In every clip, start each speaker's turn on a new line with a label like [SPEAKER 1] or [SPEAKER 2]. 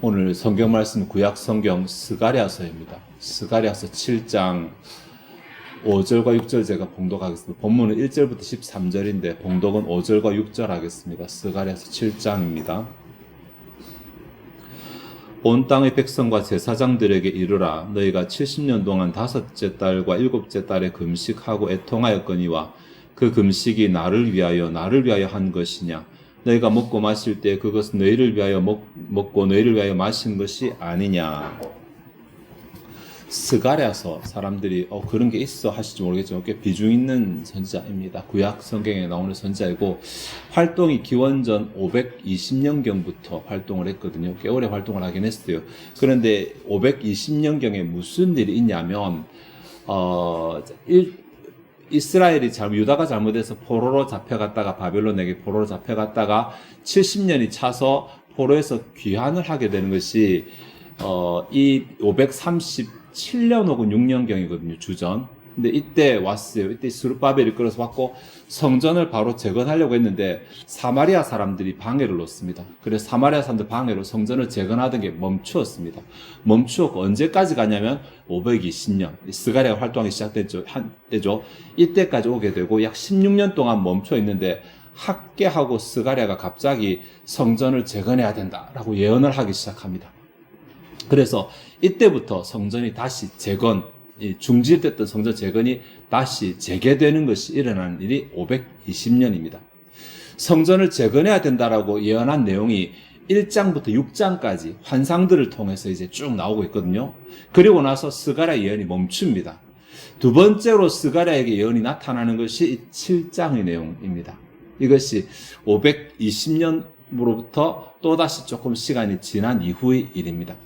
[SPEAKER 1] 오늘 성경 말씀 구약 성경 스가랴서입니다. 스가랴서 7장 5절과 6절 제가 봉독하겠습니다. 본문은 1절부터 13절인데 봉독은 5절과 6절 하겠습니다. 스가랴서 7장입니다. 온 땅의 백성과 제사장들에게 이르라. 너희가 70년 동안 5째 달과 7째 달에 금식하고 애통하였거니와 그 금식이 나를 위하여 한 것이냐. 너희가 먹고 마실 때 그것은 너희를 위하여 먹고 너희를 위하여 마신 것이 아니냐. 스가랴서 사람들이 그런 게 있어 하실지 모르겠지만 꽤 비중 있는 선지자입니다. 구약 성경에 나오는 선지자이고 활동이 기원전 520년경부터 활동을 했거든요. 꽤 오래 활동을 하긴 했어요. 그런데 520년경에 무슨 일이 있냐면 이스라엘이 유다가 잘못해서 포로로 잡혀갔다가 바벨론에게 포로로 잡혀갔다가 70년이 차서 포로에서 귀환을 하게 되는 것이 이 537년 혹은 6년경이거든요. 주전. 근데 이때 왔어요. 이때 스룹바벨이 끌어서 왔고 성전을 바로 재건하려고 했는데 사마리아 사람들이 방해를 놓습니다. 그래서 사마리아 사람들 방해로 성전을 재건하던 게 멈추었습니다. 멈추었고 언제까지 가냐면 520년 스가랴가 활동하기 시작됐죠. 한때죠. 이때까지 오게 되고 약 16년 동안 멈춰 있는데 학개하고 스가랴가 갑자기 성전을 재건해야 된다라고 예언을 하기 시작합니다. 그래서 이때부터 성전이 다시 중지됐던 성전 재건이 다시 재개되는 것이 일어나는 일이 520년입니다. 성전을 재건해야 된다라고 예언한 내용이 1장부터 6장까지 환상들을 통해서 이제 쭉 나오고 있거든요. 그리고 나서 스가랴 예언이 멈춥니다. 두 번째로 스가랴에게 예언이 나타나는 것이 7장의 내용입니다. 이것이 520년으로부터 또다시 조금 시간이 지난 이후의 일입니다.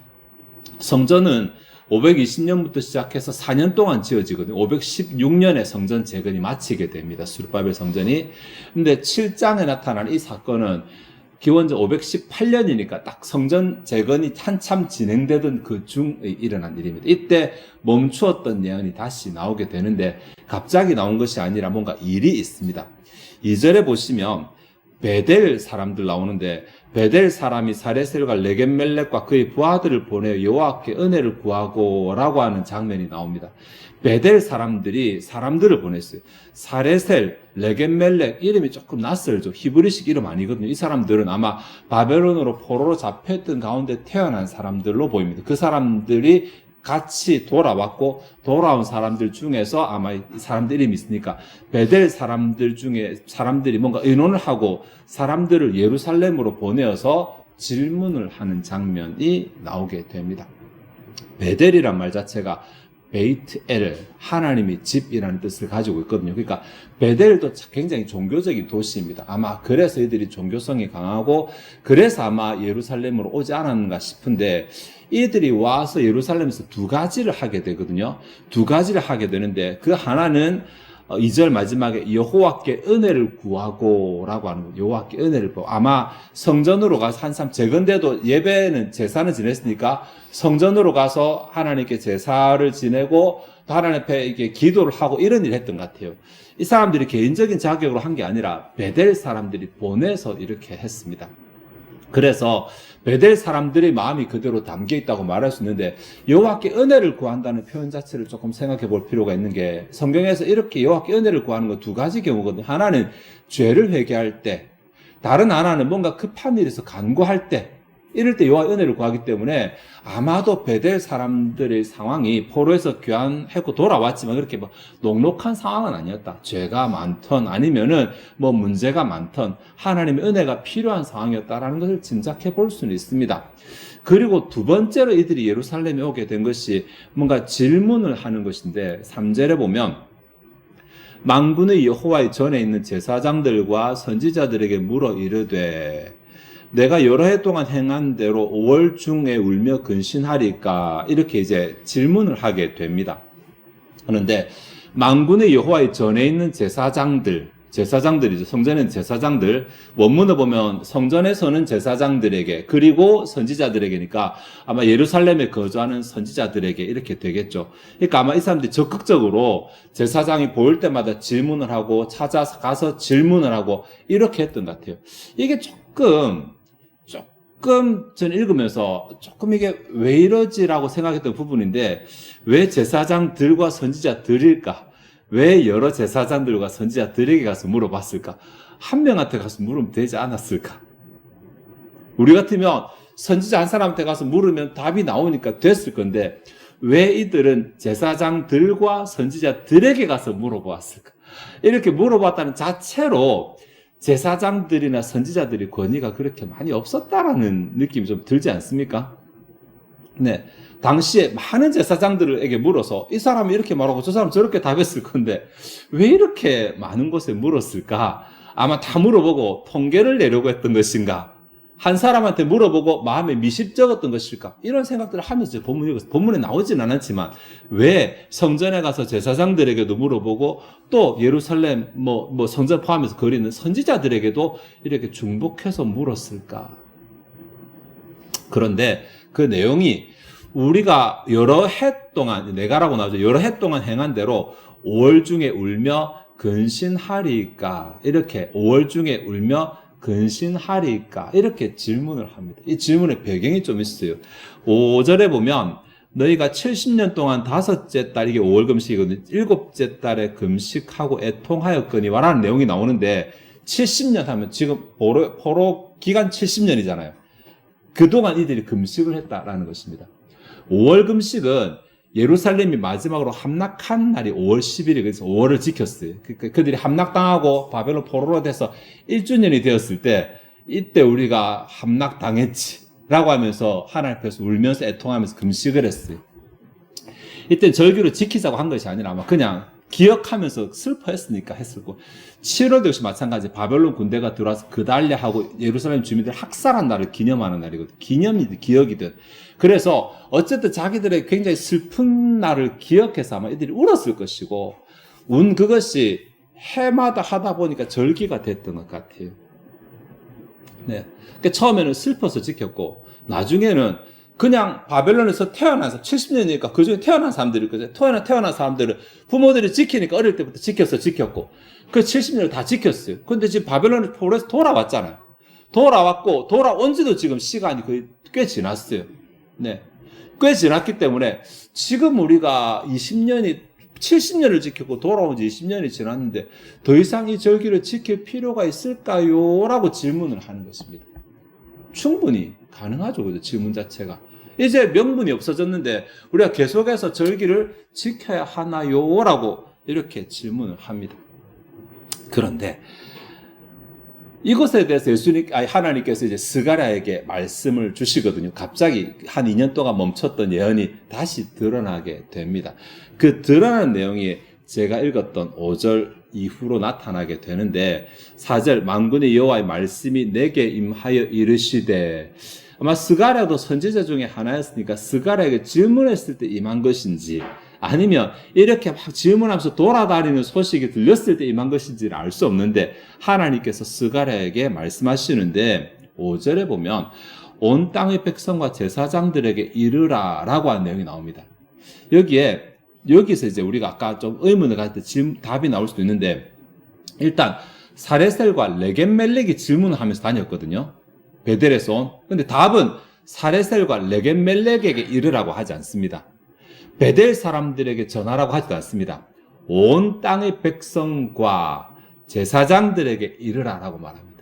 [SPEAKER 1] 성전은 520년부터 시작해서 4년 동안 지어지거든요. 516년에 성전 재건이 마치게 됩니다. 스룹바벨 성전이. 근데 7장에 나타난 이 사건은 기원전 518년이니까 딱 성전 재건이 한참 진행되던 그 중에 일어난 일입니다. 이때 멈추었던 예언이 다시 나오게 되는데 갑자기 나온 것이 아니라 뭔가 일이 있습니다. 2절에 보시면 베델 사람들 나오는데 베델 사람이 사레셀과 레겜멜렉과 그의 부하들을 보내어 여호와께 은혜를 구하고 라고 하는 장면이 나옵니다. 베델 사람들을 보냈어요. 사레셀, 레겜멜렉 이름이 조금 낯설죠. 히브리식 이름 아니거든요. 이 사람들은 아마 바벨론으로 포로로 잡혔던 가운데 태어난 사람들로 보입니다. 그 사람들이 같이 돌아왔고 돌아온 사람들 중에서 아마 이 사람들 이름이 있으니까 베델 사람들 중에 사람들이 뭔가 의논을 하고 사람들을 예루살렘으로 보내어서 질문을 하는 장면이 나오게 됩니다. 베델이란 말 자체가 베이트엘, 하나님의 집이라는 뜻을 가지고 있거든요. 그러니까 베델도 굉장히 종교적인 도시입니다. 아마 그래서 이들이 종교성이 강하고 그래서 아마 예루살렘으로 오지 않았는가 싶은데 이들이 와서 예루살렘에서 두 가지를 하게 되거든요. 두 가지를 하게 되는데 그 하나는 2절 마지막에 여호와께 은혜를 구하고 라고 하는 거예요. 여호와께 은혜를 구하고. 아마 성전으로 가서 한참 재건돼도 제사는 지냈으니까 성전으로 가서 하나님께 제사를 지내고 또 하나님 앞에 이렇게 기도를 하고 이런 일을 했던 것 같아요. 이 사람들이 개인적인 자격으로 한 게 아니라 베델 사람들이 보내서 이렇게 했습니다. 그래서 베델 사람들의 마음이 그대로 담겨 있다고 말할 수 있는데 여호와께 은혜를 구한다는 표현 자체를 조금 생각해 볼 필요가 있는 게 성경에서 이렇게 여호와께 은혜를 구하는 건 두 가지 경우거든요. 하나는 죄를 회개할 때, 다른 하나는 뭔가 급한 일에서 간구할 때, 이럴 때 여호와의 은혜를 구하기 때문에 아마도 베델 사람들의 상황이 포로에서 귀환하고 돌아왔지만 그렇게 녹록한 상황은 아니었다. 죄가 많던 아니면은 문제가 많던 하나님의 은혜가 필요한 상황이었다라는 것을 짐작해 볼 수는 있습니다. 그리고 두 번째로 이들이 예루살렘에 오게 된 것이 뭔가 질문을 하는 것인데 3절에 보면 만군의 여호와의 전에 있는 제사장들과 선지자들에게 물어 이르되 내가 여러 해 동안 행한 대로 5월 중에 울며 근신하리까 이렇게 이제 질문을 하게 됩니다. 그런데 만군의 여호와의 전에 있는 제사장들이죠. 성전에는 제사장들, 원문을 보면 성전에서는 제사장들에게 그리고 선지자들에게니까 아마 예루살렘에 거주하는 선지자들에게 이렇게 되겠죠. 그러니까 아마 이 사람들이 적극적으로 제사장이 보일 때마다 질문을 하고 찾아서 가서 질문을 하고 이렇게 했던 것 같아요. 이게 조금 조금 저는 읽으면서 조금 이게 왜 이러지라고 생각했던 부분인데, 왜 제사장들과 선지자들일까? 왜 여러 제사장들과 선지자들에게 가서 물어봤을까? 한 명한테 가서 물으면 되지 않았을까? 우리 같으면 선지자 한 사람한테 가서 물으면 답이 나오니까 됐을 건데, 왜 이들은 제사장들과 선지자들에게 가서 물어보았을까? 이렇게 물어봤다는 자체로 제사장들이나 선지자들이 권위가 그렇게 많이 없었다라는 느낌이 좀 들지 않습니까? 네. 당시에 많은 제사장들에게 물어서 이 사람이 이렇게 말하고 저 사람 저렇게 답했을 건데 왜 이렇게 많은 곳에 물었을까? 아마 다 물어보고 통계를 내려고 했던 것인가? 한 사람한테 물어보고 마음에 미십적었던 것일까? 이런 생각들을 하면서 본문에 나오진 않았지만 왜 성전에 가서 제사장들에게도 물어보고 또 예루살렘 성전 포함해서 거리는 선지자들에게도 이렇게 중복해서 물었을까? 그런데 그 내용이 우리가 여러 해 동안, 내가라고 나오죠. 여러 해 동안 행한 대로 5월 중에 울며 근신하리까? 이렇게 5월 중에 울며 근신하리까? 이렇게 질문을 합니다. 이 질문의 배경이 좀 있어요. 5절에 보면 너희가 70년 동안 다섯째 달, 이게 5월 금식이거든요. 일곱째 달에 금식하고 애통하였거니와 라는 내용이 나오는데 70년 하면 지금 포로 기간 70년이잖아요. 그동안 이들이 금식을 했다라는 것입니다. 5월 금식은 예루살렘이 마지막으로 함락한 날이 5월 10일이 그래서 5월을 지켰어요. 그들이 함락당하고 바벨론 포로로 돼서 1주년이 되었을 때 이때 우리가 함락당했지 라고 하면서 하나님 앞에서 울면서 애통하면서 금식을 했어요. 이때 절기를 지키자고 한 것이 아니라 아마 그냥 기억하면서 슬퍼했으니까 했을 거고 7월도 역시 마찬가지 바벨론 군대가 들어와서 그달랴하고 예루살렘 주민들 학살한 날을 기념하는 날이거든. 기념이든 기억이든. 그래서 어쨌든 자기들의 굉장히 슬픈 날을 기억해서 아마 이들이 울었을 것이고 운 그것이 해마다 하다 보니까 절기가 됐던 것 같아요. 네. 그러니까 처음에는 슬퍼서 지켰고 나중에는 그냥 바벨론에서 태어나서 70년이니까 그중에 태어난 사람들이 있거든요. 태어난 사람들은 부모들이 지키니까 어릴 때부터 지켰고 그 70년을 다 지켰어요. 근데 지금 바벨론 포로에서 돌아왔잖아요. 돌아왔고 돌아온 지도 지금 시간이 거의 꽤 지났어요. 네. 꽤 지났기 때문에 지금 우리가 70년을 지켰고 돌아온 지 20년이 지났는데 더 이상 이 절기를 지킬 필요가 있을까요? 라고 질문을 하는 것입니다. 충분히 가능하죠. 그죠? 질문 자체가. 이제 명분이 없어졌는데 우리가 계속해서 절기를 지켜야 하나요? 라고 이렇게 질문을 합니다. 그런데 이것에 대해서 하나님께서 이제 스가랴에게 말씀을 주시거든요. 갑자기 한 2년 동안 멈췄던 예언이 다시 드러나게 됩니다. 그 드러난 내용이 제가 읽었던 5절 이후로 나타나게 되는데 4절 만군의 여호와의 말씀이 내게 임하여 이르시되 아마 스가랴도 선지자 중에 하나였으니까 스가랴에게 질문했을 때 임한 것인지 아니면 이렇게 막 질문하면서 돌아다니는 소식이 들렸을 때 임한 것인지를 알 수 없는데 하나님께서 스가랴에게 말씀하시는데 5절에 보면 온 땅의 백성과 제사장들에게 이르라 라고 하는 내용이 나옵니다. 여기서 이제 우리가 아까 좀 의문을 가질 때 답이 나올 수도 있는데 일단 사레셀과 레겜멜렉이 질문을 하면서 다녔거든요. 베델에서 온. 근데 답은 사레셀과 레겜멜렉에게 이르라고 하지 않습니다. 베델 사람들에게 전하라고 하지도 않습니다. 온 땅의 백성과 제사장들에게 이르라라고 말합니다.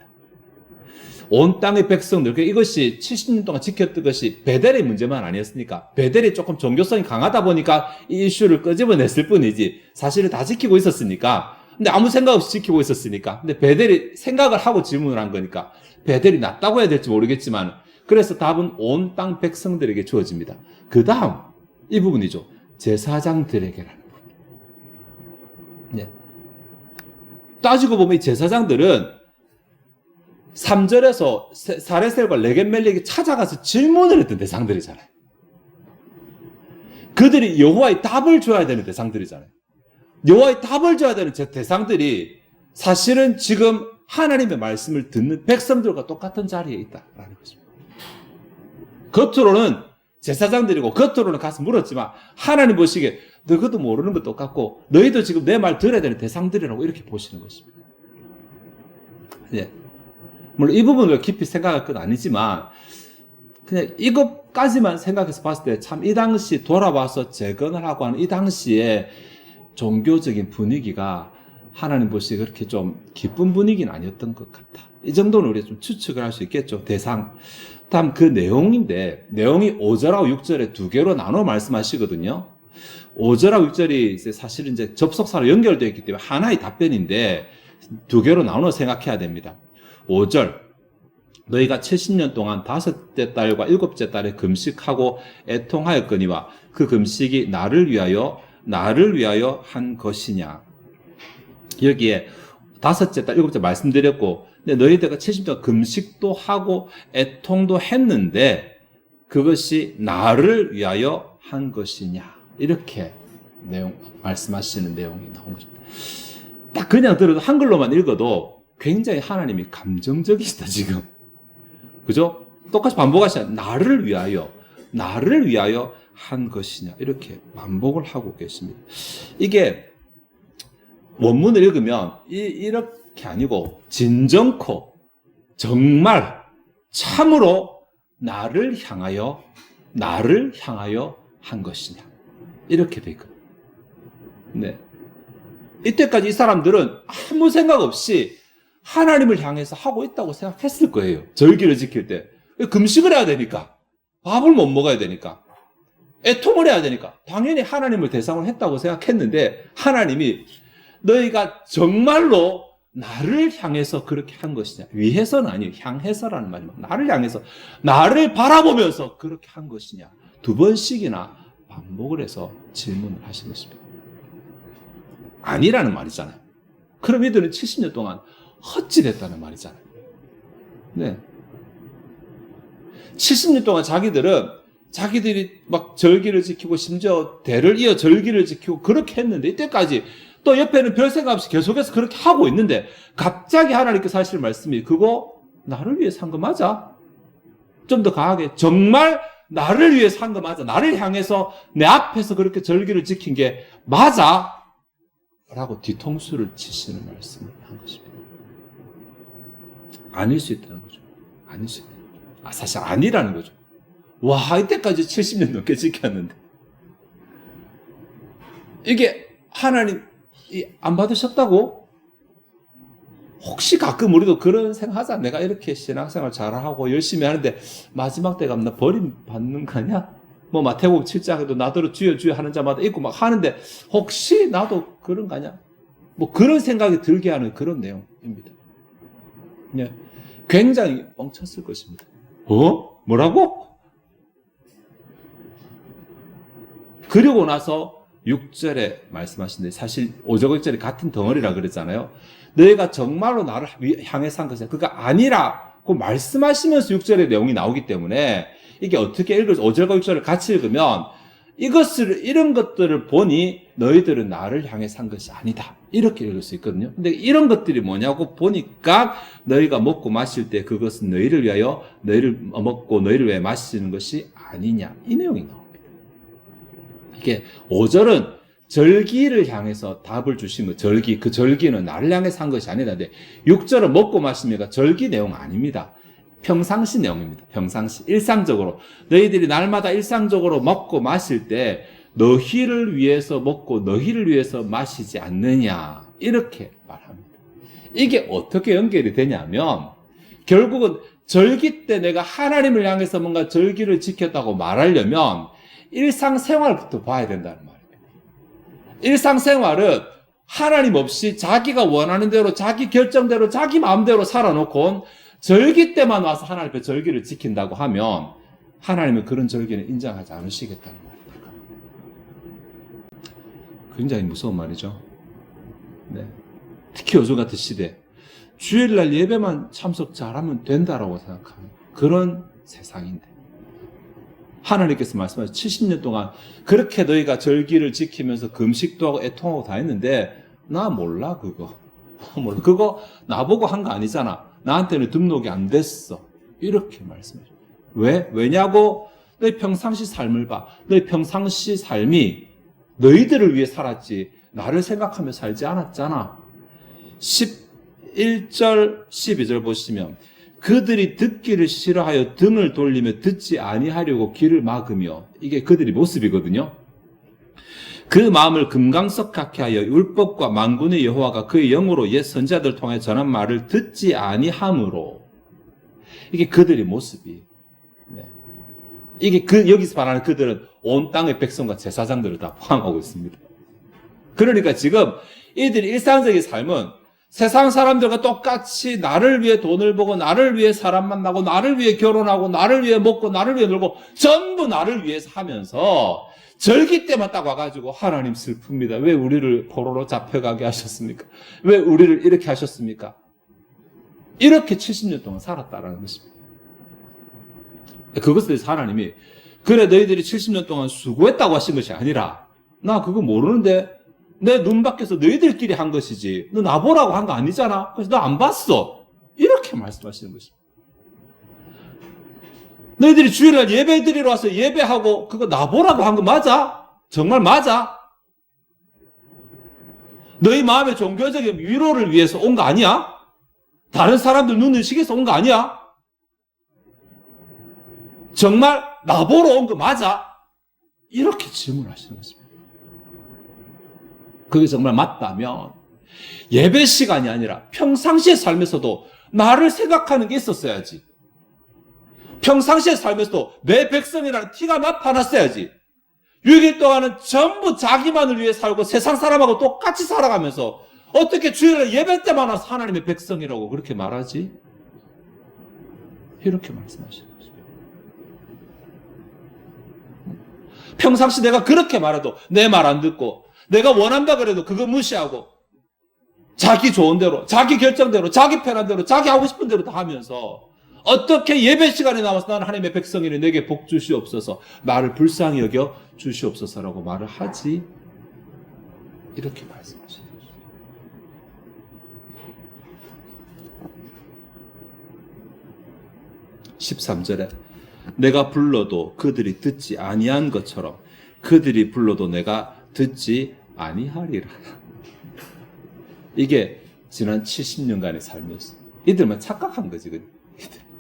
[SPEAKER 1] 온 땅의 백성들, 이것이 70년 동안 지켰던 것이 베델의 문제만 아니었으니까 베델이 조금 종교성이 강하다 보니까 이 이슈를 끄집어냈을 뿐이지 사실은 다 지키고 있었으니까 근데 아무 생각 없이 지키고 있었으니까 근데 베델이 생각을 하고 질문을 한 거니까 베델이 낫다고 해야 될지 모르겠지만 그래서 답은 온 땅 백성들에게 주어집니다. 그 다음 이 부분이죠. 제사장들에게라는 부분. 네. 따지고 보면 이 제사장들은 3절에서 사레셀과 레겜멜렉이 찾아가서 질문을 했던 대상들이잖아요. 그들이 여호와의 답을 줘야 되는 대상들이잖아요. 여호와의 답을 줘야 되는 대상들이 사실은 지금 하나님의 말씀을 듣는 백성들과 똑같은 자리에 있다라는 것입니다. 겉으로는 제사장들이고 겉으로는 가서 물었지만 하나님 보시기에 너희도 모르는 것 똑같고 너희도 지금 내 말 들어야 되는 대상들이라고 이렇게 보시는 것입니다. 예. 물론 이 부분을 깊이 생각할 건 아니지만 그냥 이것까지만 생각해서 봤을 때 참 이 당시 돌아와서 재건을 하고 하는 이 당시에 종교적인 분위기가 하나님 보시기에 그렇게 좀 기쁜 분위기는 아니었던 것 같다. 이 정도는 우리가 좀 추측을 할 수 있겠죠. 대상. 다음 그 내용인데, 내용이 5절하고 6절에 두 개로 나눠 말씀하시거든요. 5절하고 6절이 이제 사실은 이제 접속사로 연결되어 있기 때문에 하나의 답변인데 두 개로 나눠 생각해야 됩니다. 5절. 너희가 70년 동안 5째 달과 7째 달에 금식하고 애통하였거니와 그 금식이 나를 위하여 한 것이냐. 여기에 5째 달, 7째 말씀드렸고, 근데 너희들과 70년 금식도 하고 애통도 했는데 그것이 나를 위하여 한 것이냐. 이렇게 말씀하시는 내용이 나온 거죠. 딱 그냥 들어도 한글로만 읽어도 굉장히 하나님이 감정적이시다, 지금. 그죠? 똑같이 반복하시잖아요. 나를 위하여 한 것이냐. 이렇게 반복을 하고 계십니다. 이게 원문을 읽으면 이렇게 아니고 진정코 정말 참으로 나를 향하여 한 것이냐. 이렇게 돼 있거든요. 네. 이때까지 이 사람들은 아무 생각 없이 하나님을 향해서 하고 있다고 생각했을 거예요. 절기를 지킬 때. 금식을 해야 되니까. 밥을 못 먹어야 되니까. 애통을 해야 되니까. 당연히 하나님을 대상으로 했다고 생각했는데 하나님이 너희가 정말로 나를 향해서 그렇게 한 것이냐. 위해서는 아니에요. 향해서라는 말이에요. 나를 향해서, 나를 바라보면서 그렇게 한 것이냐. 2번씩이나 반복을 해서 질문을 하신 것입니다. 아니라는 말이잖아요. 그럼 이들은 70년 동안 헛짓했다는 말이잖아요. 네. 70년 동안 자기들이 막 절기를 지키고 심지어 대를 이어 절기를 지키고 그렇게 했는데 이때까지 또 옆에는 별 생각 없이 계속해서 그렇게 하고 있는데 갑자기 하나님께서 하실 말씀이 그거 나를 위해서 한 거 맞아? 좀 더 강하게 정말 나를 위해서 한 거 맞아? 나를 향해서 내 앞에서 그렇게 절기를 지킨 게 맞아? 라고 뒤통수를 치시는 말씀을 한 것입니다. 아닐 수 있다는 거죠. 아닐 수 있다는 거죠. 사실 아니라는 거죠. 와, 이때까지 70년 넘게 지켰는데 이게 하나님 안 받으셨다고? 혹시 가끔 우리도 그런 생각하자. 내가 이렇게 신앙생활 잘하고 열심히 하는데 마지막 때 가면 나 버림받는 거 아니야? 뭐 마태복음 7장에도 나더러 주여 주여 하는 자마다 있고 막 하는데 혹시 나도 그런 거 아니야? 뭐 그런 생각이 들게 하는 그런 내용입니다. 네. 굉장히 뻥쳤을 것입니다. 뭐라고? 그리고 나서 6절에 말씀하시는데 사실 5절 6절이 같은 덩어리라 그랬잖아요. 너희가 정말로 나를 향해서 한 것이야. 그러니까 아니라고 말씀하시면서 6절의 내용이 나오기 때문에 이게 어떻게 읽을지 5절과 6절을 같이 읽으면 이런 것들을 보니 너희들은 나를 향해서 한 것이 아니다. 이렇게 읽을 수 있거든요. 근데 이런 것들이 뭐냐고 보니까 너희가 먹고 마실 때 그것은 너희를 위하여 너희를 먹고 너희를 위해 마시는 것이 아니냐. 이 내용이 나옵니다. 이게 5절은 절기를 향해서 답을 주신 거. 그 절기는 나를 향해서 한 것이 아니다. 근데 6절은 먹고 마십니까? 절기 내용 아닙니다. 평상시 내용입니다. 평상시. 일상적으로. 너희들이 날마다 일상적으로 먹고 마실 때 너희를 위해서 먹고 너희를 위해서 마시지 않느냐. 이렇게 말합니다. 이게 어떻게 연결이 되냐면 결국은 절기 때 내가 하나님을 향해서 뭔가 절기를 지켰다고 말하려면 일상생활부터 봐야 된다는 말입니다. 일상생활은 하나님 없이 자기가 원하는 대로 자기 결정대로 자기 마음대로 살아놓고 절기 때만 와서 하나님 앞에 절기를 지킨다고 하면 하나님은 그런 절기는 인정하지 않으시겠다는 말입니다. 굉장히 무서운 말이죠. 네. 특히 요즘 같은 시대 주일날 예배만 참석 잘하면 된다라고 생각하는 그런 세상인데 하나님께서 말씀하신 70년 동안 그렇게 너희가 절기를 지키면서 금식도 하고 애통하고 다 했는데 나 몰라 그거. 그거 나보고 한 거 아니잖아. 나한테는 등록이 안 됐어. 이렇게 말씀해 줘요. 왜? 왜냐고? 너희 평상시 삶을 봐. 너희 평상시 삶이 너희들을 위해 살았지 나를 생각하며 살지 않았잖아. 11절, 12절 보시면 그들이 듣기를 싫어하여 등을 돌리며 듣지 아니하려고 귀를 막으며, 이게 그들의 모습이거든요. 그 마음을 금강석하게 하여 율법과 만군의 여호와가 그의 영으로 옛 선지자들 통해 전한 말을 듣지 아니함으로, 이게 그들의 모습이. 네. 이게 여기서 말하는 그들은 온 땅의 백성과 제사장들을 다 포함하고 있습니다. 그러니까 지금 이들이 일상적인 삶은 세상 사람들과 똑같이 나를 위해 돈을 벌고, 나를 위해 사람 만나고, 나를 위해 결혼하고, 나를 위해 먹고, 나를 위해 놀고, 전부 나를 위해서 하면서 절기 때만 딱 와가지고 하나님 슬픕니다. 왜 우리를 포로로 잡혀가게 하셨습니까? 왜 우리를 이렇게 하셨습니까? 이렇게 70년 동안 살았다라는 것입니다. 그것에 대해서 하나님이, 그래 너희들이 70년 동안 수고했다고 하신 것이 아니라, 나 그거 모르는데 내 눈 밖에서 너희들끼리 한 것이지 너 나보라고 한 거 아니잖아. 그래서 너 안 봤어. 이렇게 말씀하시는 것입니다. 너희들이 주일날 예배 드리러 와서 예배하고 그거 나보라고 한 거 맞아? 정말 맞아? 너희 마음의 종교적인 위로를 위해서 온 거 아니야? 다른 사람들 눈을 시켜서 온 거 아니야? 정말 나보러 온 거 맞아? 이렇게 질문하시는 것입니다. 그게 정말 맞다면 예배 시간이 아니라 평상시의 삶에서도 나를 생각하는 게 있었어야지. 평상시의 삶에서도 내 백성이라는 티가 나타났어야지. 6일 동안은 전부 자기만을 위해 살고 세상 사람하고 똑같이 살아가면서 어떻게 주일날 예배 때만 와서 하나님의 백성이라고 그렇게 말하지? 이렇게 말씀하시는 것입니다. 평상시 내가 그렇게 말해도 내 말 안 듣고, 내가 원한다 그래도 그거 무시하고 자기 좋은 대로, 자기 결정대로, 자기 편한 대로, 자기 하고 싶은 대로 다 하면서 어떻게 예배 시간에 나와서 나는 하나님의 백성이니 내게 복 주시옵소서, 나를 불쌍히 여겨 주시옵소서라고 말을 하지? 이렇게 말씀하시는 거죠. (13절에) 내가 불러도 그들이 듣지 아니한 것처럼 그들이 불러도 내가 듣지 아니하리라. 이게 지난 70년간의 삶이었어. 이들만 착각한 거지.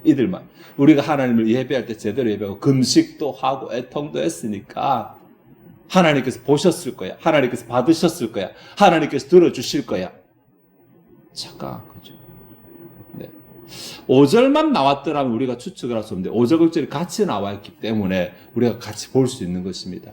[SPEAKER 1] 이들만. 우리가 하나님을 예배할 때 제대로 예배하고 금식도 하고 애통도 했으니까 하나님께서 보셨을 거야. 하나님께서 받으셨을 거야. 하나님께서 들어주실 거야. 착각한 거죠. 네. 5절만 나왔더라면 우리가 추측을 할 수 없는데 5절, 6절이 같이 나와 있기 때문에 우리가 같이 볼 수 있는 것입니다.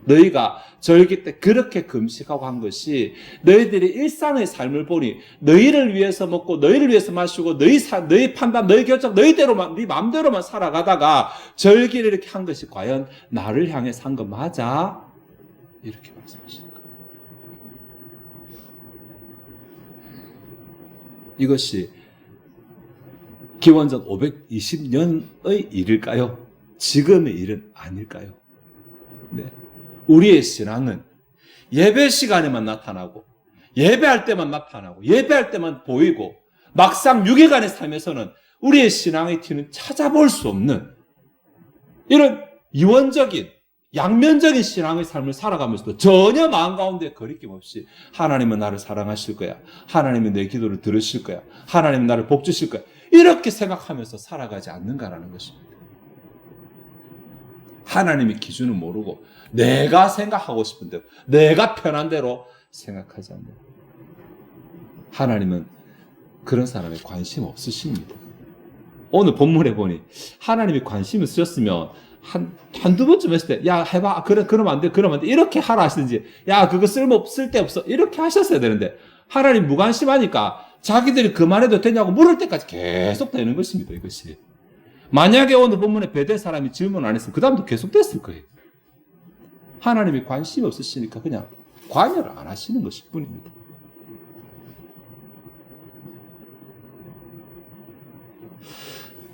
[SPEAKER 1] 너희가 절기 때 그렇게 금식하고 한 것이 너희들이 일상의 삶을 보니 너희를 위해서 먹고 너희를 위해서 마시고 너희 판단, 너희 결정, 너희대로만, 네 마음대로만 살아가다가 절기를 이렇게 한 것이 과연 나를 향해 산 거 맞아? 이렇게 말씀하시는 거예요. 이것이 기원전 520년의 일일까요? 지금의 일은 아닐까요? 네. 우리의 신앙은 예배 시간에만 나타나고 예배할 때만 나타나고 예배할 때만 보이고 막상 6일간의 삶에서는 우리의 신앙의 티는 찾아볼 수 없는 이런 이원적인 양면적인 신앙의 삶을 살아가면서도 전혀 마음 가운데 거리낌 없이 하나님은 나를 사랑하실 거야. 하나님은 내 기도를 들으실 거야. 하나님은 나를 복 주실 거야. 이렇게 생각하면서 살아가지 않는가라는 것입니다. 하나님의 기준을 모르고 내가 생각하고 싶은 대로, 내가 편한 대로 생각하지 않는. 하나님은 그런 사람에 관심 없으십니다. 오늘 본문에 보니 하나님이 관심 있으셨으면 한두 번쯤 했을 때, 야, 해봐. 그래, 그러면 안 돼. 그러면 안 돼. 이렇게 하라 하시든지, 야, 그거 쓸데없어. 이렇게 하셨어야 되는데, 하나님 무관심하니까 자기들이 그만해도 되냐고 물을 때까지 계속 되는 것입니다, 이것이. 만약에 오늘 본문에 베델 사람이 질문 안 했으면 그 다음도 계속 됐을 거예요. 하나님이 관심이 없으시니까 그냥 관여를 안 하시는 것일 뿐입니다.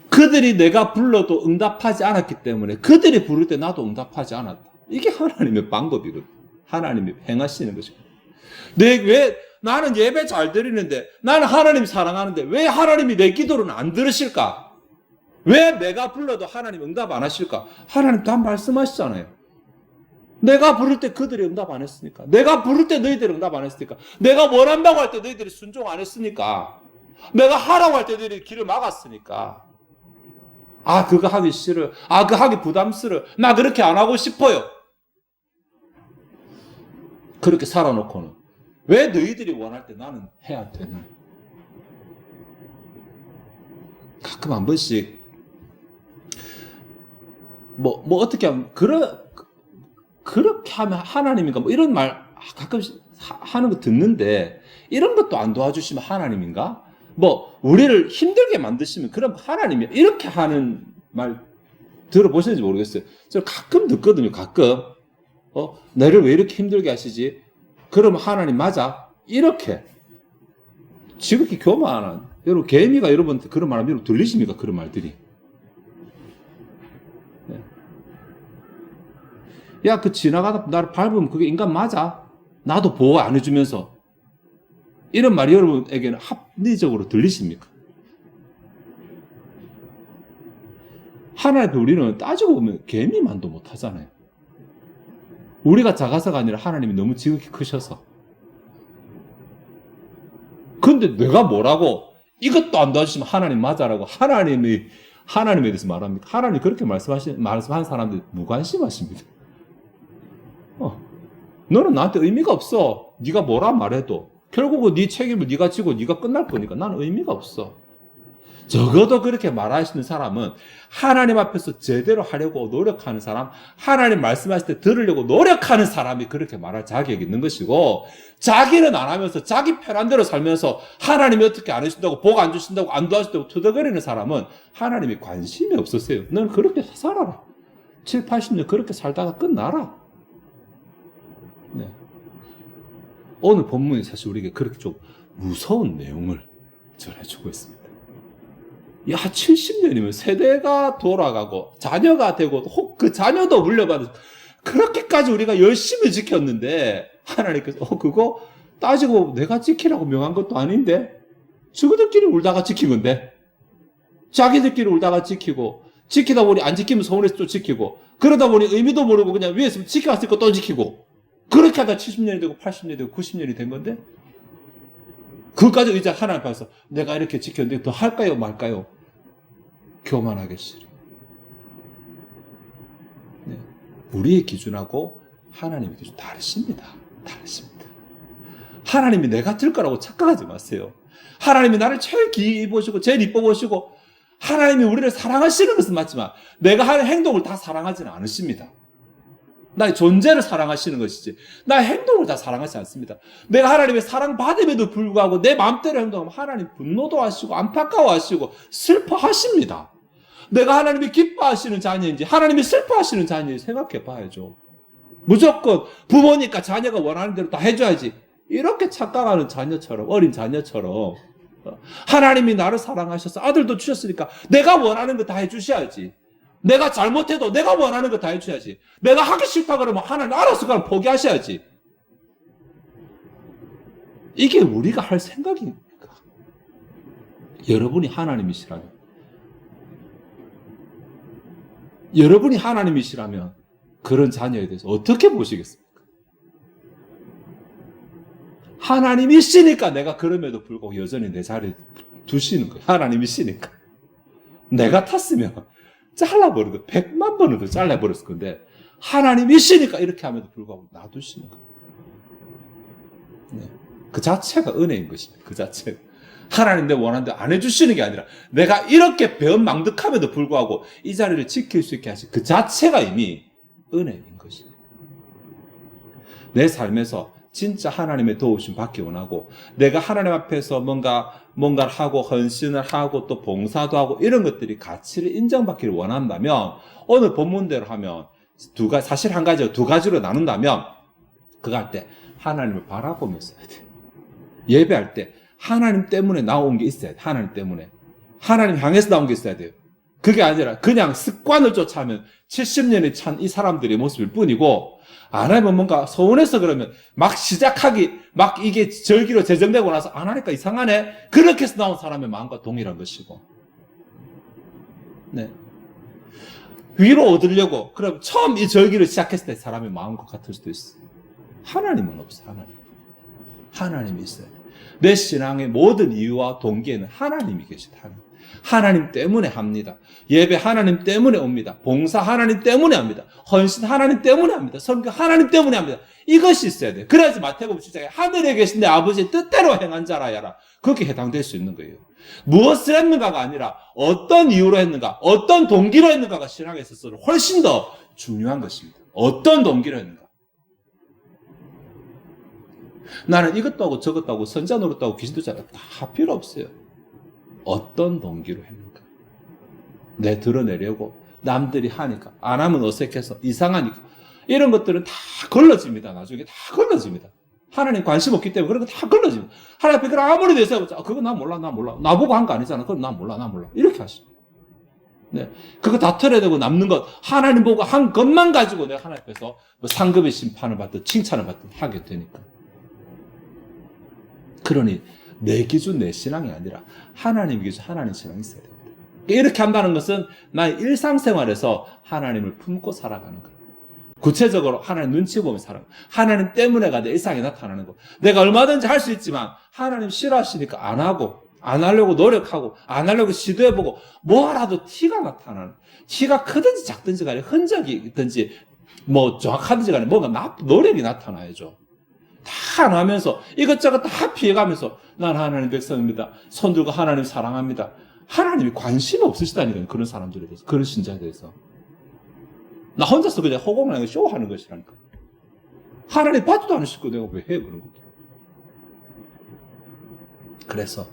[SPEAKER 1] 그들이 내가 불러도 응답하지 않았기 때문에 그들이 부를 때 나도 응답하지 않았다. 이게 하나님의 방법이거든. 하나님이 행하시는 것이거든. 왜 나는 예배 잘 드리는데, 나는 하나님 사랑하는데 왜 하나님이 내 기도를 안 들으실까? 왜 내가 불러도 하나님 응답 안 하실까? 하나님 다 말씀하시잖아요. 내가 부를 때 그들이 응답 안 했으니까. 내가 부를 때 너희들이 응답 안 했으니까. 내가 원한다고 할 때 너희들이 순종 안 했으니까. 내가 하라고 할 때 너희들이 길을 막았으니까. 아, 그거 하기 싫어요. 아, 그거 하기 부담스러워요. 나 그렇게 안 하고 싶어요. 그렇게 살아놓고는 왜 너희들이 원할 때 나는 해야 되는? 가끔 한 번씩 뭐 어떻게 하면 그렇게 하면 하나님인가 뭐 이런 말 가끔씩 하는 거 듣는데 이런 것도 안 도와주시면 하나님인가? 뭐 우리를 힘들게 만드시면 그럼 하나님이 이렇게 하는 말 들어보셨는지 모르겠어요. 저 가끔 듣거든요. 가끔 나를 왜 이렇게 힘들게 하시지? 그럼 하나님 맞아? 이렇게 지극히 교만한 여러분 개미가 여러분한테 그런 말 하면 여러분 들리십니까? 그런 말들이. 야, 그 지나가다 나를 밟으면 그게 인간 맞아? 나도 보호 안 해주면서. 이런 말이 여러분에게는 합리적으로 들리십니까? 하나님 앞에 우리는 따지고 보면 개미만도 못하잖아요. 우리가 작아서가 아니라 하나님이 너무 지극히 크셔서. 근데 내가 뭐라고 이것도 안 도와주시면 하나님 맞아라고 하나님에 대해서 말합니까? 하나님 그렇게 말씀한 사람들 무관심하십니다. 너는 나한테 의미가 없어. 네가 뭐라 말해도 결국은 네 책임을 네가 지고 네가 끝날 거니까 나는 의미가 없어. 적어도 그렇게 말하시는 사람은 하나님 앞에서 제대로 하려고 노력하는 사람, 하나님 말씀하실 때 들으려고 노력하는 사람이 그렇게 말할 자격이 있는 것이고, 자기는 안 하면서 자기 편한 대로 살면서 하나님이 어떻게 안 해준다고, 복 안 주신다고, 안 도와준다고 투덜거리는 사람은 하나님이 관심이 없으세요. 너는 그렇게 살아라. 7, 80년 그렇게 살다가 끝나라. 네. 오늘 본문이 사실 우리에게 그렇게 좀 무서운 내용을 전해주고 있습니다. 야, 70년이면 세대가 돌아가고 자녀가 되고 혹 그 자녀도 물려받은 그렇게까지 우리가 열심히 지켰는데 하나님께서 그거 따지고 내가 지키라고 명한 것도 아닌데 저들끼리 울다가 지킨 건데 자기들끼리 울다가 지키고 지키다 보니 안 지키면 서운해서 또 지키고 그러다 보니 의미도 모르고 그냥 위에서 지켜왔으니까 또 지키고 그렇게 하다 70년이 되고 80년이 되고 90년이 된 건데 그것까지 이제 하나님 앞에서 내가 이렇게 지켰는데 더 할까요 말까요? 교만하게 싫어. 네. 우리의 기준하고 하나님의 기준 다르십니다. 다르십니다. 하나님이 내 같을 거라고 착각하지 마세요. 하나님이 나를 제일 기이 보시고 제일 이뻐 보시고 하나님이 우리를 사랑하시는 것은 맞지만 내가 하는 행동을 다 사랑하지는 않으십니다. 나의 존재를 사랑하시는 것이지 나의 행동을 다 사랑하지 않습니다. 내가 하나님의 사랑받음에도 불구하고 내 마음대로 행동하면 하나님 분노도 하시고 안타까워하시고 슬퍼하십니다. 내가 하나님이 기뻐하시는 자녀인지 하나님이 슬퍼하시는 자녀인지 생각해 봐야죠. 무조건 부모니까 자녀가 원하는 대로 다 해줘야지 이렇게 착각하는 자녀처럼 어린 자녀처럼 하나님이 나를 사랑하셔서 아들도 주셨으니까 내가 원하는 거 다 해주셔야지. 내가 잘못해도 내가 원하는 거 다 해줘야지. 내가 하기 싫다 그러면 하나님 알아서 그냥 포기하셔야지. 이게 우리가 할 생각입니까? 여러분이 하나님이시라면 그런 자녀에 대해서 어떻게 보시겠습니까? 하나님이시니까 내가 그럼에도 불구하고 여전히 내 자리에 두시는 거예요. 하나님이시니까. 내가 탔으면 잘라버려도 100만 번을 더 잘라버렸을 건데 하나님이시니까 이렇게 함에도 불구하고 놔두시는 거예요. 네. 그 자체가 은혜인 것입니다. 그 자체가. 하나님 내 원하는 대로 안 해주시는 게 아니라 내가 이렇게 배은망덕함에도 불구하고 이 자리를 지킬 수 있게 하신 그 자체가 이미 은혜인 것입니다. 내 삶에서 진짜 하나님의 도우심 받기 원하고 내가 하나님 앞에서 뭔가를 하고 헌신을 하고 또 봉사도 하고 이런 것들이 가치를 인정받기를 원한다면 오늘 본문대로 하면 사실 한 가지로 두 가지로 나눈다면 그거 할 때 하나님을 바라보면서 해야 돼요. 예배할 때 하나님 때문에 나온 게 있어야 돼요. 하나님 때문에. 하나님 향해서 나온 게 있어야 돼요. 그게 아니라 그냥 습관을 쫓아하면 70년이 찬 이 사람들의 모습일 뿐이고 안 하면 뭔가 서운해서 그러면 막 이게 절기로 제정되고 나서 안 하니까 이상하네. 그렇게 해서 나온 사람의 마음과 동일한 것이고. 네. 위로 얻으려고 그럼 처음 이 절기를 시작했을 때 사람의 마음과 같을 수도 있어요. 하나님은 없어요. 하나님이 있어요. 내 신앙의 모든 이유와 동기에는 하나님이 계시다. 하나님 때문에 합니다. 예배 하나님 때문에 옵니다. 봉사 하나님 때문에 합니다. 헌신 하나님 때문에 합니다. 선교 하나님 때문에 합니다. 이것이 있어야 돼요. 그래야지 마태복음 7장에 하늘에 계신 내 아버지의 뜻대로 행한 자라야라. 그렇게 해당될 수 있는 거예요. 무엇을 했는가가 아니라 어떤 이유로 했는가, 어떤 동기로 했는가가 신앙에 있어서 훨씬 더 중요한 것입니다. 어떤 동기로 했는가. 나는 이것도 하고 저것도 하고 선자 노릇도 하고 귀신도 잘하고 다 필요 없어요. 어떤 동기로 했는가. 내 드러내려고 남들이 하니까 안 하면 어색해서 이상하니까 이런 것들은 다 걸러집니다. 나중에 다 걸러집니다. 하나님 관심 없기 때문에 그런 거 다 걸러집니다. 하나님 앞에 그걸 아무리 내세워보자. 그거 나 몰라. 나보고 한 거 아니잖아. 그럼 나 몰라. 이렇게 하시죠. 네. 그거 다 털어내고 남는 것, 하나님 보고 한 것만 가지고 내가 하나님 앞에서 뭐 상급의 심판을 받든 칭찬을 받든 하게 되니까. 그러니 내 기준, 내 신앙이 아니라 하나님 기준, 하나님 신앙이 있어야 됩니다. 이렇게 한다는 것은 나의 일상생활에서 하나님을 품고 살아가는 거예요. 구체적으로 하나님 눈치 보며 살아가는 거예요. 하나님 때문에가 내 일상에 나타나는 거. 내가 얼마든지 할 수 있지만 하나님 싫어하시니까 안 하고, 안 하려고 노력하고, 안 하려고 시도해보고 뭐라도 티가 나타나는, 티가 크든지 작든지 간에 흔적이 있든지 뭐 정확하든지 간에 뭔가 노력이 나타나야죠. 다 안 하면서 이것저것 다 피해가면서 난 하나님 백성입니다. 손 들고 하나님 사랑합니다. 하나님이 관심이 없으시다니까요. 그런 사람들에 대해서, 그런 신자에 대해서. 나 혼자서 그냥 허공을 쇼하는 것이라니까. 하나님 받지도 않으시고 내가 왜 해 그런 것들. 그래서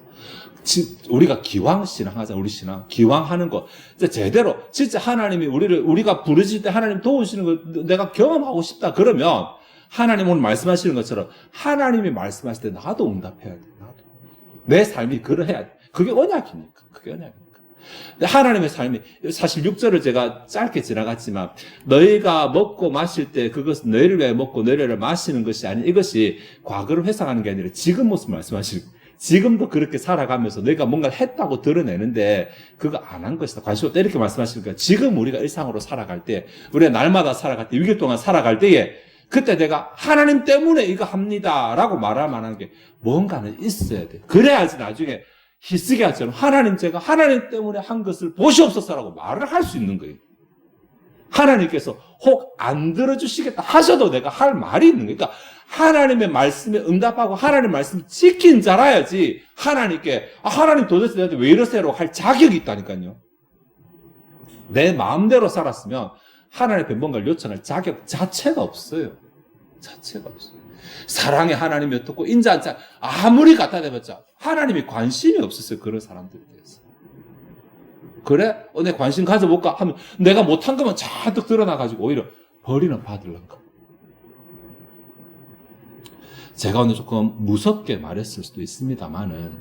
[SPEAKER 1] 우리가 기왕 신앙하자. 우리 신앙 기왕 하는 거 제대로 진짜 하나님이 우리가 부르실 때 하나님 도우시는 거 내가 경험하고 싶다 그러면 하나님 오늘 말씀하시는 것처럼 하나님이 말씀하실 때 나도 응답해야 돼. 나도 내 삶이 그러해야 돼. 그게 언약입니까? 그게 언약입니까? 하나님의 삶이 사실 6절을 제가 짧게 지나갔지만 너희가 먹고 마실 때 그것은 너희를 위해 먹고 너희를 위해 마시는 것이 아닌 이것이 과거를 회상하는 게 아니라 지금 모습 말씀하시는 거예요. 지금도 그렇게 살아가면서 내가 뭔가를 했다고 드러내는데 그거 안 한 것이다. 관심 없다. 이렇게 말씀하시니까 지금 우리가 일상으로 살아갈 때 우리가 날마다 살아갈 때 6일 동안 살아갈 때에 그때 내가 하나님 때문에 이거 합니다 라고 말할 만한 게 뭔가는 있어야 돼. 그래야지 나중에 히스기야처럼 제가 하나님 때문에 한 것을 보시옵소서라고 말을 할 수 있는 거예요. 하나님께서 혹 안 들어주시겠다 하셔도 내가 할 말이 있는 거예요. 그러니까 하나님의 말씀에 응답하고 하나님의 말씀 지킨 자라야지 하나님께 하나님 도대체 내한테 왜 이러세요? 할 자격이 있다니까요. 내 마음대로 살았으면 하나님 앞에 뭔가를 요청할 자격 자체가 없어요. 자체가 없어요. 사랑의 하나님이 어떻고 인자한 자 아무리 갖다 대봤자 하나님이 관심이 없었어요. 그런 사람들에 대해서. 그래? 내 관심 가져볼까? 하면 내가 못한 것만 잔뜩 드러나가지고 오히려 벌이는 받을런가. 제가 오늘 조금 무섭게 말했을 수도 있습니다만은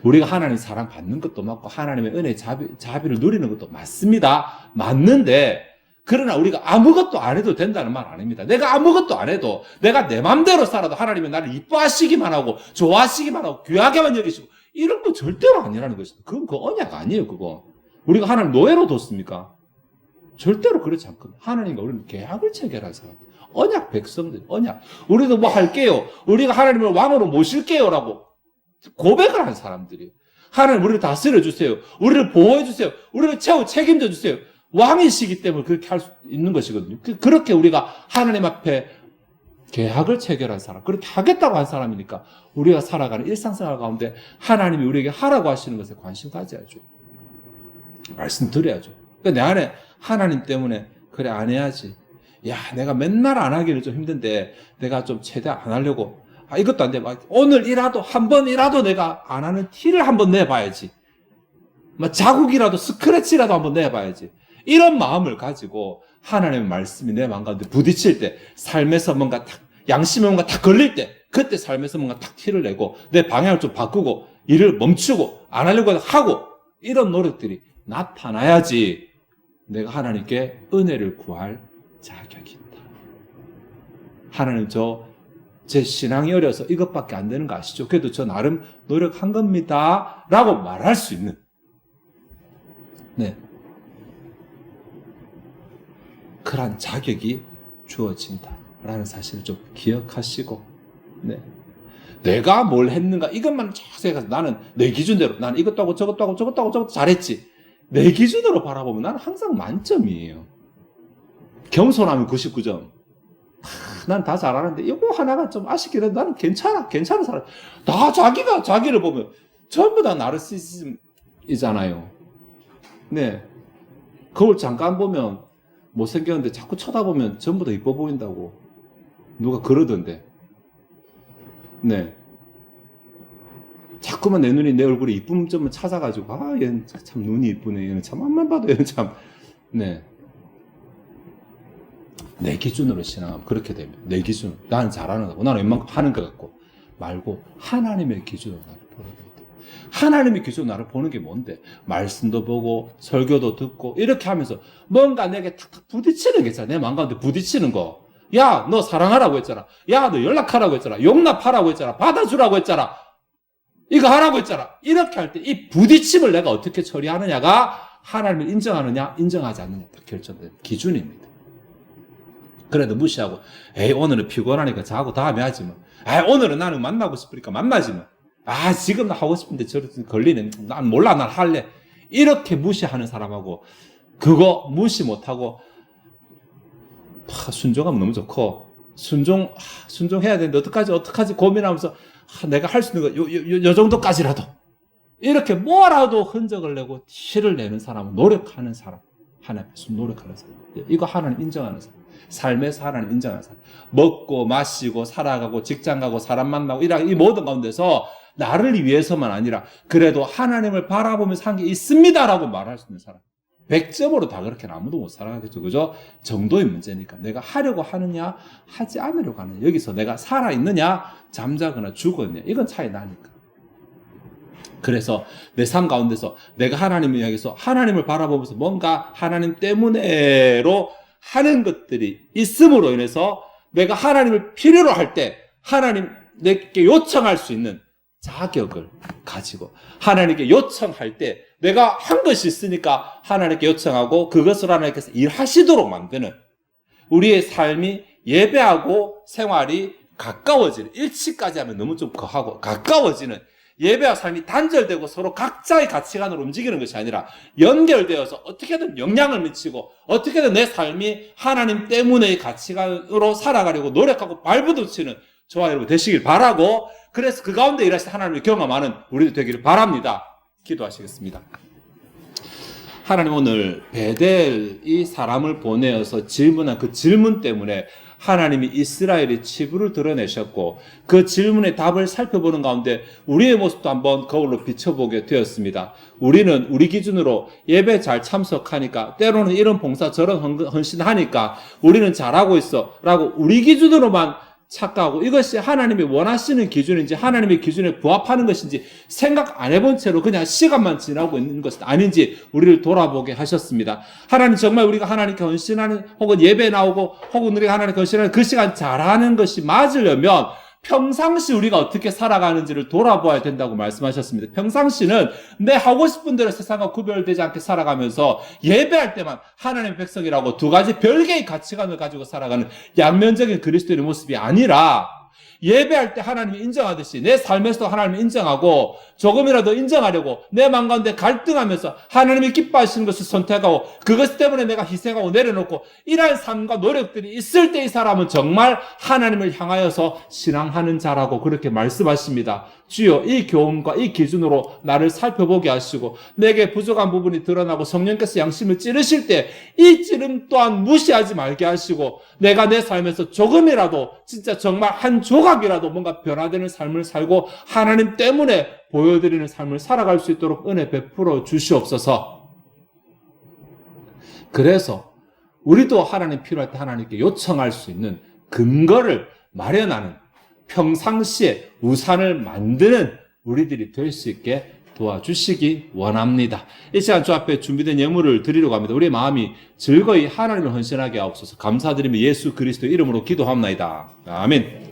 [SPEAKER 1] 우리가 하나님 사랑 받는 것도 맞고 하나님의 은혜 자비를 누리는 것도 맞습니다. 맞는데 그러나 우리가 아무것도 안 해도 된다는 말 아닙니다. 내가 아무것도 안 해도 내가 내 맘대로 살아도 하나님이 나를 이뻐하시기만 하고 좋아하시기만 하고 귀하게만 여기시고 이런 거 절대로 아니라는 것입니다. 그건 그 언약 아니에요. 그거 우리가 하나님 노예로 뒀습니까? 절대로 그렇지 않거든요. 하나님과 우리는 계약을 체결한 사람, 언약 백성들, 언약. 우리도 뭐 할게요. 우리가 하나님을 왕으로 모실게요라고 고백을 한 사람들이에요. 하나님 우리를 다스려 주세요. 우리를 보호해 주세요. 우리를 책임져 주세요. 왕이시기 때문에 그렇게 할 수 있는 것이거든요. 그렇게 우리가 하나님 앞에 계약을 체결한 사람, 그렇게 하겠다고 한 사람이니까 우리가 살아가는 일상생활 가운데 하나님이 우리에게 하라고 하시는 것에 관심 가져야죠. 말씀드려야죠. 그러니까 내 안에 하나님 때문에 그래 안 해야지. 야, 내가 맨날 안 하기는 좀 힘든데 내가 좀 최대한 안 하려고. 이것도 안 돼. 오늘이라도 한 번이라도 내가 안 하는 티를 한번 내봐야지. 자국이라도 스크래치라도 한번 내봐야지. 이런 마음을 가지고 하나님의 말씀이 내 마음 가운데 부딪힐 때 삶에서 뭔가 탁 양심에 뭔가 탁 걸릴 때 그때 삶에서 뭔가 탁 티를 내고 내 방향을 좀 바꾸고 일을 멈추고 안 하려고 하고 이런 노력들이 나타나야지 내가 하나님께 은혜를 구할 자격이 있다. 하나님 제 신앙이 어려서 이것밖에 안 되는 거 아시죠? 그래도 저 나름 노력한 겁니다 라고 말할 수 있는 그러한 자격이 주어진다라는 사실을 좀 기억하시고 내가 뭘 했는가 이것만 쫙 생각해서 나는 내 기준대로 나는 이것도 하고 저것도 하고 저것도 하고 저것도 잘했지. 내 기준으로 바라보면 나는 항상 만점이에요. 겸손하면 99점. 난 다 잘하는데 이거 하나가 좀 아쉽긴 해도 나는 괜찮은 사람. 다 자기를 보면 전부 다 나르시시즘이잖아요. 네. 거울 잠깐 보면 못생겼는데 자꾸 쳐다보면 전부 다 이뻐 보인다고 누가 그러던데. 네. 자꾸만 내 눈이 내 얼굴에 이쁜 점을 찾아가지고 얘는 참 눈이 이쁘네. 얘는 참 앞만 봐도 얘는 참. 네. 내 기준으로 신앙하면 그렇게 됩니다. 내 기준. 나는 잘하는 거고 나는 웬만큼 하는 것 같고 말고 하나님의 기준으로 나를 보는 겁니다. 하나님의 기준으로 나를 보는 게 뭔데? 말씀도 보고 설교도 듣고 이렇게 하면서 뭔가 내게 탁탁 부딪히는 게 있잖아. 내 마음 가운데 부딪히는 거. 야, 너 사랑하라고 했잖아. 야, 너 연락하라고 했잖아. 용납하라고 했잖아. 받아주라고 했잖아. 이거 하라고 했잖아. 이렇게 할 때 이 부딪힘을 내가 어떻게 처리하느냐가 하나님을 인정하느냐 인정하지 않느냐 딱 결정된 기준입니다. 그래도 무시하고 에이 오늘은 피곤하니까 자고 다음에 하지 뭐. 오늘은 나는 만나고 싶으니까 만나지 뭐. 지금 나 하고 싶은데 저렇게 걸리는 난 몰라 난 할래. 이렇게 무시하는 사람하고 그거 무시 못하고 순종하면 너무 좋고 순종해야 되는데 어떡하지 고민하면서 내가 할 수 있는 거 요 정도까지라도 이렇게 뭐라도 흔적을 내고 티를 내는 사람은 노력하는 사람 하나님 앞에서 노력하는 사람 이거 하나님 인정하는 사람 삶에서 하나님 인정하는 사람 먹고 마시고 살아가고 직장 가고 사람 만나고 이 모든 가운데서 나를 위해서만 아니라 그래도 하나님을 바라보면서 한 게 있습니다라고 말할 수 있는 사람 100점으로 다 그렇게는 아무도 못 살아가겠죠. 그죠? 정도의 문제니까. 내가 하려고 하느냐, 하지 않으려고 하느냐. 여기서 내가 살아있느냐, 잠자거나 죽었느냐. 이건 차이 나니까. 그래서 내 삶 가운데서 내가 하나님을 향해서 하나님을 바라보면서 뭔가 하나님 때문에로 하는 것들이 있음으로 인해서 내가 하나님을 필요로 할 때 하나님 내게 요청할 수 있는 자격을 가지고 하나님께 요청할 때 내가 한 것이 있으니까 하나님께 요청하고 그것을 하나님께서 일하시도록 만드는 우리의 삶이 예배하고 생활이 가까워지는 일치까지 하면 너무 좀 거하고 가까워지는 예배와 삶이 단절되고 서로 각자의 가치관으로 움직이는 것이 아니라 연결되어서 어떻게든 영향을 미치고 어떻게든 내 삶이 하나님 때문의 가치관으로 살아가려고 노력하고 발부둥치는 저와 여러분 되시길 바라고 그래서 그 가운데 일하신 하나님을 경험하는 우리도 되기를 바랍니다. 기도하시겠습니다. 하나님 오늘 베델이 사람을 보내어서 질문한 그 질문 때문에 하나님이 이스라엘의 치부를 드러내셨고 그 질문의 답을 살펴보는 가운데 우리의 모습도 한번 거울로 비춰보게 되었습니다. 우리는 우리 기준으로 예배 잘 참석하니까 때로는 이런 봉사 저런 헌신하니까 우리는 잘하고 있어 라고 우리 기준으로만 착각하고 이것이 하나님이 원하시는 기준인지 하나님의 기준에 부합하는 것인지 생각 안 해본 채로 그냥 시간만 지나고 있는 것은 아닌지 우리를 돌아보게 하셨습니다. 하나님 정말 우리가 하나님께 헌신하는 혹은 예배 나오고 혹은 우리가 하나님께 헌신하는 그 시간 잘하는 것이 맞으려면 평상시 우리가 어떻게 살아가는지를 돌아보아야 된다고 말씀하셨습니다. 평상시는 내 하고 싶은 대로 세상과 구별되지 않게 살아가면서 예배할 때만 하나님의 백성이라고 두 가지 별개의 가치관을 가지고 살아가는 양면적인 그리스도인의 모습이 아니라 예배할 때 하나님이 인정하듯이 내 삶에서도 하나님을 인정하고 조금이라도 인정하려고 내 마음 가운데 갈등하면서 하나님이 기뻐하시는 것을 선택하고 그것 때문에 내가 희생하고 내려놓고 이러한 삶과 노력들이 있을 때 이 사람은 정말 하나님을 향하여서 신앙하는 자라고 그렇게 말씀하십니다. 주여 이 교훈과 이 기준으로 나를 살펴보게 하시고 내게 부족한 부분이 드러나고 성령께서 양심을 찌르실 때 이 찌름 또한 무시하지 말게 하시고 내가 내 삶에서 조금이라도 진짜 정말 한 조각이라도 뭔가 변화되는 삶을 살고 하나님 때문에 보여드리는 삶을 살아갈 수 있도록 은혜 베풀어 주시옵소서. 그래서 우리도 하나님 필요할 때 하나님께 요청할 수 있는 근거를 마련하는 평상시에 우산을 만드는 우리들이 될 수 있게 도와주시기 원합니다. 이 시간 주 앞에 준비된 예물을 드리려고 합니다. 우리의 마음이 즐거이 하나님을 헌신하게 하옵소서. 감사드리며 예수 그리스도의 이름으로 기도합니다. 아멘.